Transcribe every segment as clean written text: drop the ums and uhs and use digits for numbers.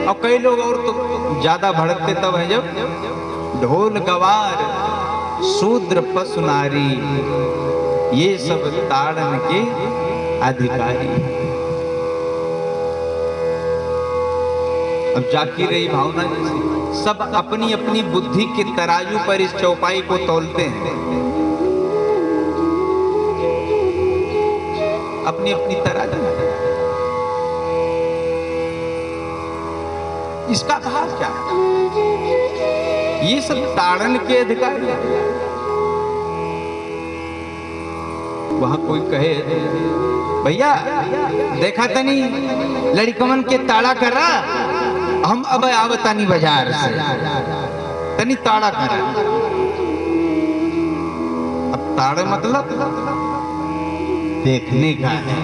और कई लोग और तो ज्यादा भड़कते तब है जब ढोल गवार शूद्र पशु नारी ये सब ताड़न के अधिकारी। अब जाकी रही भावना जैसी सब अपनी अपनी बुद्धि के तराजू पर इस चौपाई को तौलते हैं, अपनी अपनी तराजू। इसका भाव क्या है? ये सब ताड़न के अधिकारी। वहां कोई कहे भैया देखा तनी लड़कमन के ताड़ा कर रहा, हम अब आवतानी बाजार से तनी ताड़ा कर रहा। अब ताड़ा मतलब देखने का है।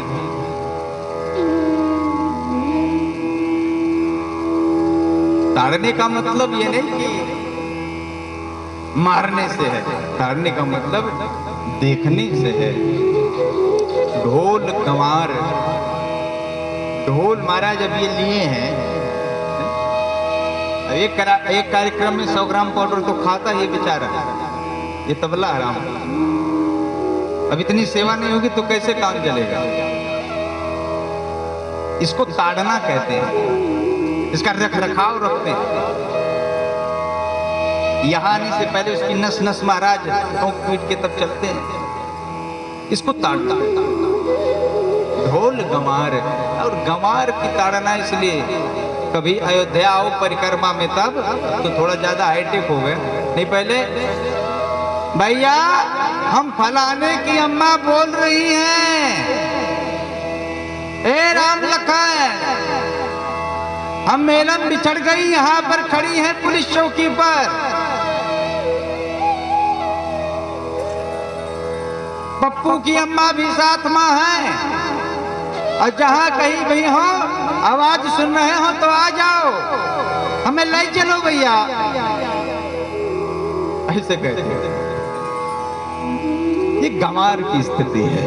ताड़ने का मतलब ये नहीं कि मारने से है, ताड़ने का मतलब देखने से है। ढोल गंवार, ढोल महाराज अब ये लिए हैं। एक कार्यक्रम में 100 ग्राम पाउडर तो खाता ही बेचारा, ये तबला हराम। अब इतनी सेवा नहीं होगी तो कैसे काम चलेगा? इसको ताड़ना कहते हैं, इसका रख रखाव रखते हैं। यहाँ आने से पहले उसकी नस नस महाराज टोंक पीट के तब चलते हैं। इसको ताड़ना, ढोल गंवार। और गंवार की ताड़ना इसलिए, कभी अयोध्या आओ परिक्रमा में तब तो थोड़ा ज्यादा हाईटेक हो गए, नहीं पहले भैया हम फलाने की अम्मा बोल रही हैं, ए राम लखन हम मेलन बिछड़ गई, यहाँ पर खड़ी है पुलिस चौकी पर, पप्पू की अम्मा भी साथ में है, और जहां कहीं भी हो आवाज सुन रहे हो तो आ जाओ, हमें ले चलो भैया, ऐसे कहते हैं। ये गंवार की स्थिति है,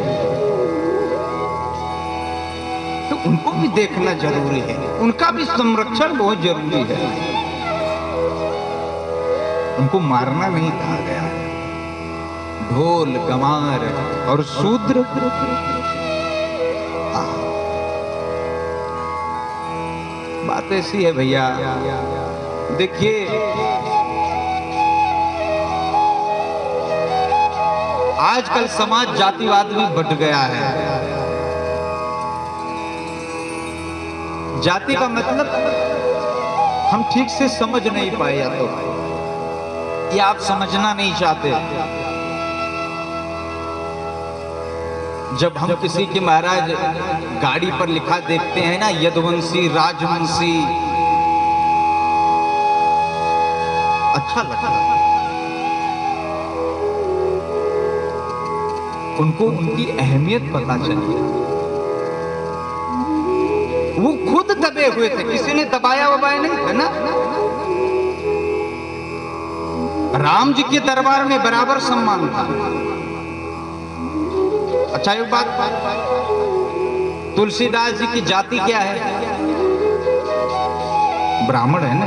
तो उनको भी देखना जरूरी है, उनका भी संरक्षण बहुत जरूरी है। उनको मारना नहीं कहा गया। ढोल गंवार और शूद्र, बात ऐसी है भैया। देखिए आजकल समाज जातिवाद में बट गया है। जाति का मतलब हम ठीक से समझ नहीं पाए, या तो या आप समझना नहीं चाहते। जब हम किसी के महाराज गाड़ी पर लिखा देखते हैं ना यदुवंशी राजवंशी, अच्छा लगता है। उनको उनकी अहमियत पता चली। वो खुद दबे हुए थे, किसी ने दबाया वबाया नहीं है ना। राम जी के दरबार में बराबर सम्मान था। अच्छा एक बात, तुलसीदास जी की जाति क्या है? ब्राह्मण है ना।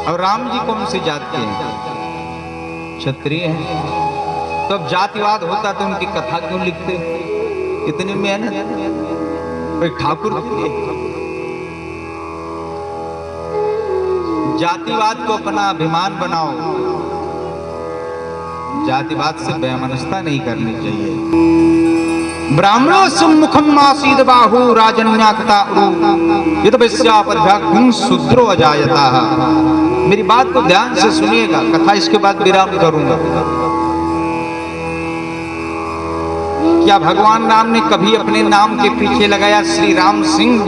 और राम जी कौन सी जाति है? क्षत्रिय है। तो अब जातिवाद होता तो उनकी कथा क्यों लिखते? इतनी मेहनत कोई ठाकुर की। जातिवाद को अपना अभिमान बनाओ, जातिवाद से वैमनस्यता नहीं करनी चाहिए। ब्राह्मणो सम्मुखम आसीद बाहु राजन्याकता यद वैश्यापद्भ्यां शूद्रो अजायता। मेरी बात को ध्यान से सुनिएगा, कथा इसके बाद विराम करूंगा। क्या भगवान राम ने कभी अपने नाम के पीछे लगाया श्री राम सिंह?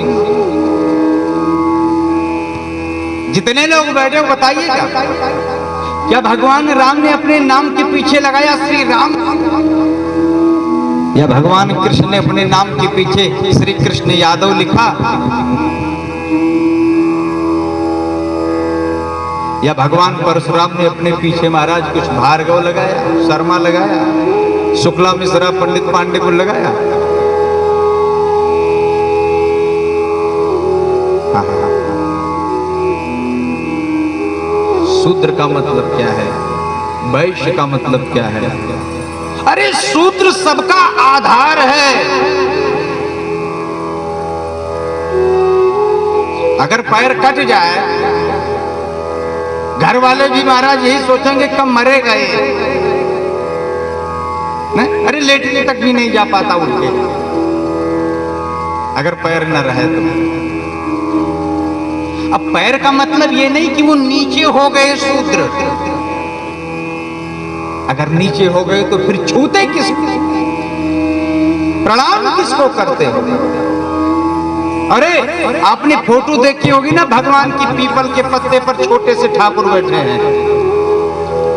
जितने लोग बैठे हो बताइएगा, क्या भगवान राम ने अपने नाम के पीछे लगाया श्री राम? या भगवान कृष्ण ने अपने नाम के पीछे श्री कृष्ण यादव लिखा? या भगवान परशुराम ने अपने पीछे महाराज कुछ भार्गव लगाया, शर्मा लगाया, शुक्ला मिश्रा पंडित पांडे को लगाया? शूद्र का मतलब क्या है, वैश्य का मतलब क्या है। अरे शूद्र सबका आधार है। अगर पैर कट जाए, घर वाले भी महाराज यही सोचेंगे कब मरेगा ये। अरे लेटने तक भी नहीं जा पाता उठ के, अगर पैर न रहे तो। अब पैर का मतलब ये नहीं कि वो नीचे हो गए शूद्र। अगर नीचे हो गए तो फिर छूते किसको, प्रणाम किसको करते हो। अरे आपने फोटो देखी होगी ना, भगवान की पीपल के पत्ते पर छोटे से ठाकुर बैठे हैं।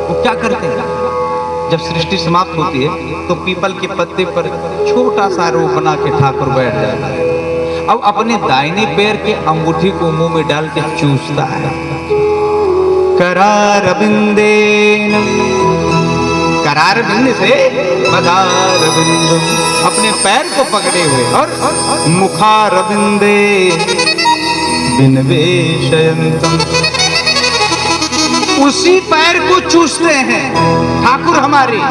वो क्या करते हैं, जब सृष्टि समाप्त होती है तो पीपल के पत्ते पर छोटा सा रूप बना के ठाकुर बैठ जाता है। अब अपने दाहिने पैर के अंगूठी को मुंह में डाल के चूसता है। करार बिंदेन, करार बिंद से पदार बिंदु, अपने पैर को पकड़े हुए, और मुखार बिंदे बिनवेशयंतम, उसी पैर को चूसते हैं ठाकुर हमारे।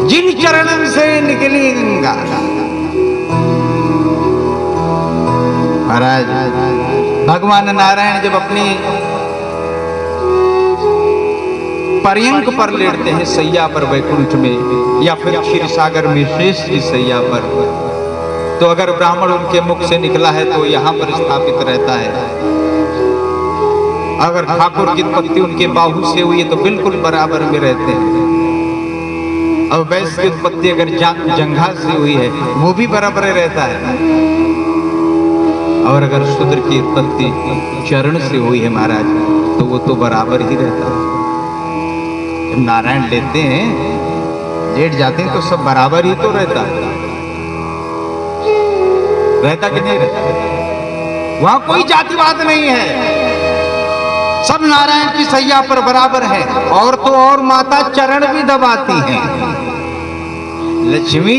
जिन चरणों से निकली गंगा। महाराज भगवान नारायण जब अपनी पर्यंक पर लेटते हैं सैया पर वैकुंठ में, या फिर क्षीर सागर में शेष की सैया पर, तो अगर ब्राह्मण उनके मुख से निकला है तो यहाँ पर स्थापित रहता है। अगर ठाकुर की उत्पत्ति उनके बाहु से हुई है तो बिल्कुल बराबर में रहते हैं। अब वैश्य की उत्पत्ति अगर जंघा से हुई है वो भी बराबर रहता है। और अगर शूद्र की उत्पत्ति चरण से हुई है महाराज तो वो तो बराबर ही रहता है। जब नारायण लेते हैं, लेट जाते हैं तो सब बराबर ही तो रहता है। रहता कि नहीं रहता? वहां कोई जातिवाद नहीं है, सब नारायण की सैया पर बराबर है। और तो और माता चरण भी दबाती हैं, लक्ष्मी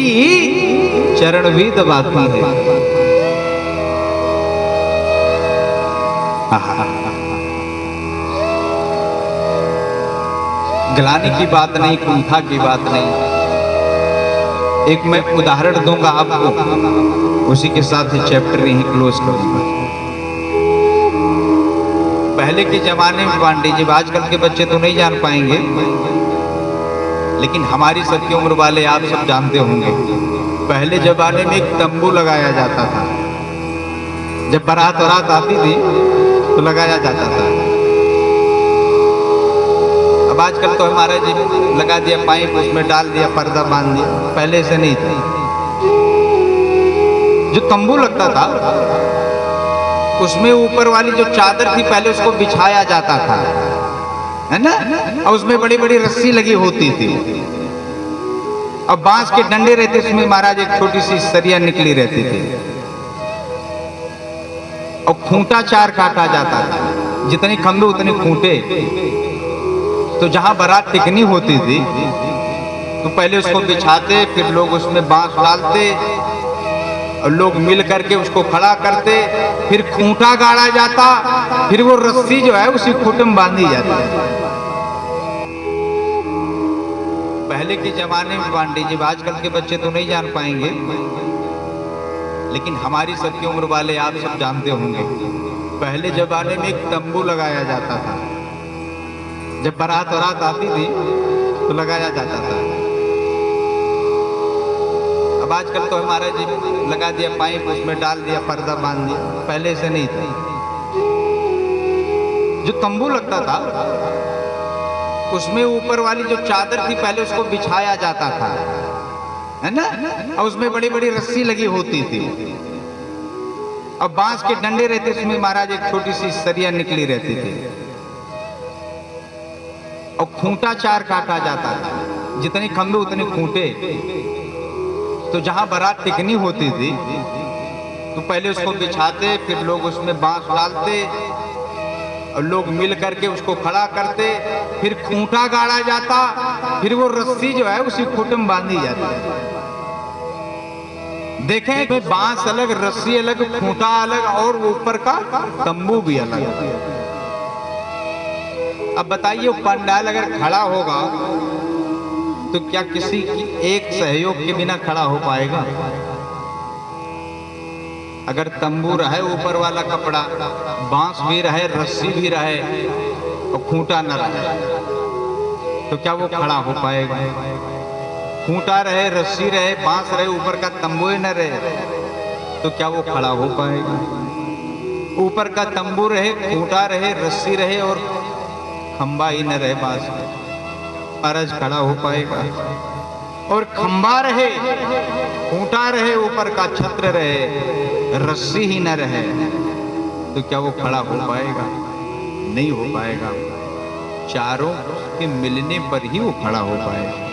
चरण भी दबाती है। गिलाने की बात नहीं, कुंठा की बात नहीं। एक मैं उदाहरण दूंगा आपको, उसी के साथ ही चैप्टर यहीं क्लोज करूंगा। पहले के जमाने में पांडे जी, आजकल के बच्चे तो नहीं जान पाएंगे, लेकिन हमारी सबकी उम्र वाले आप सब जानते होंगे। पहले जमाने में एक तंबू लगाया जाता था। जब बारात वरात आती थी तो लगाया जाता था। अब आजकल तो हमारा जी लगा दिया पाइप, उसमें डाल दिया, पर्दा बांध दिया। पहले से नहीं था। जो तंबू लगता था उसमें ऊपर वाली जो चादर थी पहले उसको बिछाया जाता था, है ना, और उसमें बड़ी बड़ी रस्सी लगी होती थी। अब बांस के डंडे रहते, उसमें महाराज एक छोटी सी सरिया निकली रहती थी, और खूंटा चार काटा जाता था। जितने खंभे उतने खूंटे। तो जहां बारात टिकनी होती थी तो पहले उसको बिछाते, फिर लोग उसमें बांस डालते और लोग मिल करके उसको खड़ा करते, फिर खूंटा गाड़ा जाता, फिर वो रस्सी जो है उसी खूंटे में बांधी जाती। पहले के जमाने में पांडे जी, आजकल के बच्चे तो नहीं जान पाएंगे, लेकिन हमारी सबकी उम्र वाले आप सब जानते होंगे। पहले जमाने में एक तंबू लगाया जाता था। जब बारात वरात आती थी तो लगाया जाता था। अब आजकल तो हमारा जी लगा दिया पाइप, उसमें डाल दिया, पर्दा बांध दिया। पहले से नहीं था। जो तंबू लगता था उसमें ऊपर वाली जो चादर थी पहले उसको बिछाया जाता था, है ना, और उसमें बड़ी बड़ी रस्सी लगी होती थी। अब बांस के डंडे रहते, उसमें महाराज एक छोटी सी सरिया निकली रहती थी, और खूंटा चार काटा जाता था। जितने खंभे उतने खूंटे। तो जहां बारात टिकनी होती थी तो पहले उसको बिछाते, फिर लोग उसमें बांस डालते और लोग मिल करके उसको खड़ा करते, फिर खूंटा गाड़ा जाता, फिर वो रस्सी जो है उसी खूंटे में बांधी जाती। देखें, बांस अलग, रस्सी अलग, खूंटा अलग, और ऊपर का तंबू भी अलग। अब बताइए, पंडाल अगर खड़ा होगा तो क्या किसी की एक सहयोग के बिना खड़ा हो पाएगा? अगर तंबू रहे, ऊपर वाला कपड़ा, बांस भी रहे, रस्सी भी रहे और खूंटा न रहे, तो क्या वो खड़ा हो पाएगा? खूंटा रहे, रस्सी रहे, बांस रहे, ऊपर का तंबू ही न रहे, तो क्या वो खड़ा हो पाएगा? ऊपर का तंबू रहे, खूंटा रहे, रस्सी रहे और खंबा ही न रहे बांस, अरज खड़ा हो पाएगा? और खंबा रहे, खूंटा रहे, ऊपर का छत्र रहे, रस्सी ही न रहे, तो क्या वो खड़ा हो पाएगा? नहीं हो पाएगा। चारों के मिलने पर ही वो खड़ा हो पाएगा।